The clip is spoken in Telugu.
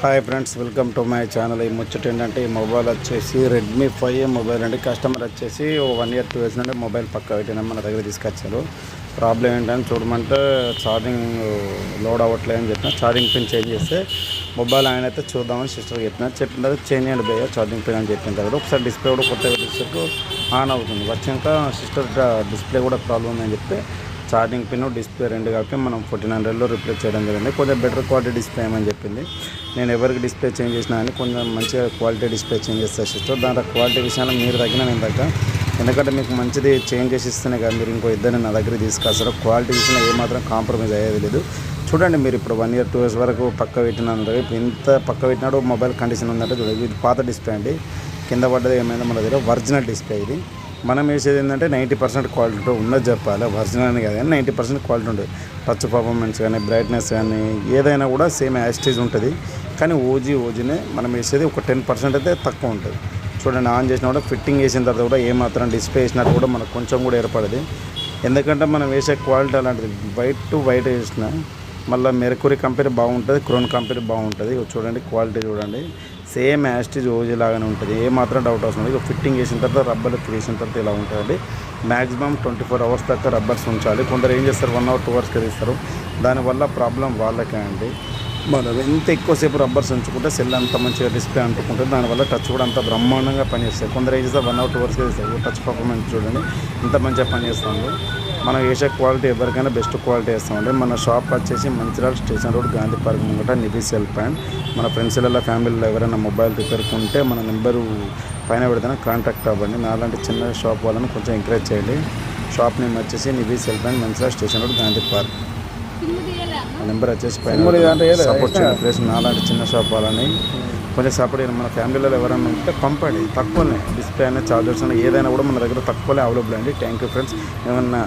Hi friends, welcome to my channel. ఈ ముచ్చట ఏంటంటే ఈ మొబైల్ వచ్చేసి రెడ్మీ 5 మొబైల్ అండి. కస్టమర్ వచ్చేసి 1 year 2 years నుండి మొబైల్ పక్క పెట్టినా మన దగ్గర తీసుకొచ్చారు. ప్రాబ్లం ఏంటంటే చూడమంటే ఛార్జింగ్ లోడ్ అవ్వట్లేదు అని చెప్పిన ఛార్జింగ్ పిన్ చేంజ్ చేస్తే మొబైల్ ఆయన అయితే చూద్దామని సిస్టర్ చెప్పిన తర్వాత చేంజ్ చేయండి భయ్య ఛార్జింగ్ పిన్ అని చెప్పిన తర్వాత ఒకసారి డిస్ప్లే కూడా కొత్తగా డిస్ప్లేకు ఆన్ అవుతుంది. వచ్చాక సిస్టర్ డిస్ప్లే కూడా ప్రాబ్లం ఉందని చెప్తే ఛార్జింగ్ పిన్ డిస్ప్లే రెండు కలిపి మనం 1400లో రిప్లేస్ చేయడం జరిగింది. కొంచెం బెటర్ క్వాలిటీ డిస్ప్లే ఏమని చెప్పింది. నేను ఎవరికి డిస్ప్లే చేంజ్ చేసినా కానీ కొంచెం మంచిగా క్వాలిటీ డిస్ప్లే చేంజ్ చేస్తా సిస్టర్. దాంట్లో క్వాలిటీ విషయంలో మీరు తగ్గిన నేను తగ్గ, ఎందుకంటే మీకు మంచిది చేంజ్ చేసి ఇస్తేనే కదా మీరు ఇంకో ఇద్దరిని నా దగ్గర తీసుకొస్తారు. క్వాలిటీ విషయంలో ఏమాత్రం కాంప్రమైజ్ అయ్యేది లేదు. చూడండి, మీరు ఇప్పుడు 1 year 2 years వరకు పక్క పెట్టినందుకు ఇప్పుడు ఇంత పక్క పెట్టినాడు మొబైల్ కండిషన్ ఉందంటే చూడండి. ఇది పాత డిస్ప్లే అండి, కింద పడ్డది ఏమైందో మన దగ్గర ఒరిజినల్ డిస్ప్లే. ఇది మనం వేసేది ఏంటంటే 90% క్వాలిటీ ఉన్నది చెప్పాలి. ఒరిజినల్ అని కాదు కానీ 90% క్వాలిటీ ఉంటుంది. టచ్ పర్ఫార్మెన్స్ కానీ బ్రైట్నెస్ కానీ ఏదైనా కూడా సేమ్ యాస్టేజ్ ఉంటుంది. కానీ ఓజీనే మనం వేసేది ఒక 10% అయితే తక్కువ ఉంటుంది. చూడండి, ఆన్ చేసినా కూడా ఫిట్టింగ్ వేసిన తర్వాత కూడా ఏమాత్రం డిస్ప్లే వేసినట్టు కూడా మనకు కొంచెం కూడా ఏర్పడదు. ఎందుకంటే మనం వేసే క్వాలిటీ అలాంటిది. వైట్ టు వైట్ వేసిన మళ్ళీ మెర్కురీ కంపెనీ బాగుంటుంది, క్రోన్ కంపెనీ బాగుంటుంది. చూడండి క్వాలిటీ చూడండి, సేమ్ యాస్టేజ్ ఓజీ లాగానే ఉంటుంది. ఏమాత్రం డౌట్ అవసరం లేదు. ఫిట్టింగ్ వేసిన తర్వాత రబ్బర్లు తీసిన తర్వాత ఇలా ఉంటుందండి. మ్యాక్సిమం 24 hours దాకా రబ్బర్స్ ఉంచాలి. కొందరు ఏం చేస్తారు 1 hour 2 hours తీస్తారు. దానివల్ల ప్రాబ్లం వాళ్ళకే అండి. మనం ఎంత ఎక్కువసేపు రబ్బర్స్ ఉంచుకుంటే సెల్ అంత మంచిగా డిస్ప్లే అంటుకుంటుంది. దానివల్ల టచ్ కూడా అంత బ్రహ్మాండంగా పనిచేస్తాయి. కొందరు ఏం చేస్తారు 1 hour 2 hours తీస్తారు. టచ్ పర్ఫార్మెన్స్ చూడండి ఇంత మంచిగా పనిచేస్తుంది. మనం వేసే క్వాలిటీ ఎవరికైనా బెస్ట్ క్వాలిటీ వేస్తామండి. మన షాప్ వచ్చేసి Mancherial station road, Gandhi park ముంగట, నిబీ సెల్ పాయింట్. మన ఫ్రెండ్స్లలో ఫ్యామిలీలో ఎవరైనా మొబైల్ రిపేర్ ఉంటే మన నెంబరు పైన పెడితేనే కాంటాక్ట్ అవ్వండి. నాలాంటి చిన్న షాప్ వాళ్ళని కొంచెం ఎంకరేజ్ చేయండి. షాప్ నేమ్ వచ్చేసి నిబీ cell point, Mancherial station road, Gandhi park. Number వచ్చేసి పైన సపోర్ట్ చేయండి ప్లేస్. నాలాంటి చిన్న షాప్ వాళ్ళని కొంచెం సపోర్ట్ చేయండి. మన ఫ్యామిలీలో ఎవరైనా ఉంటే పంపండి. తక్కువనే డిస్ప్లే అయినా చార్జర్స్ అయినా ఏదైనా కూడా మన దగ్గర తక్కువనే అవైలబుల్ అండి. Thank you friends. ఏమన్నా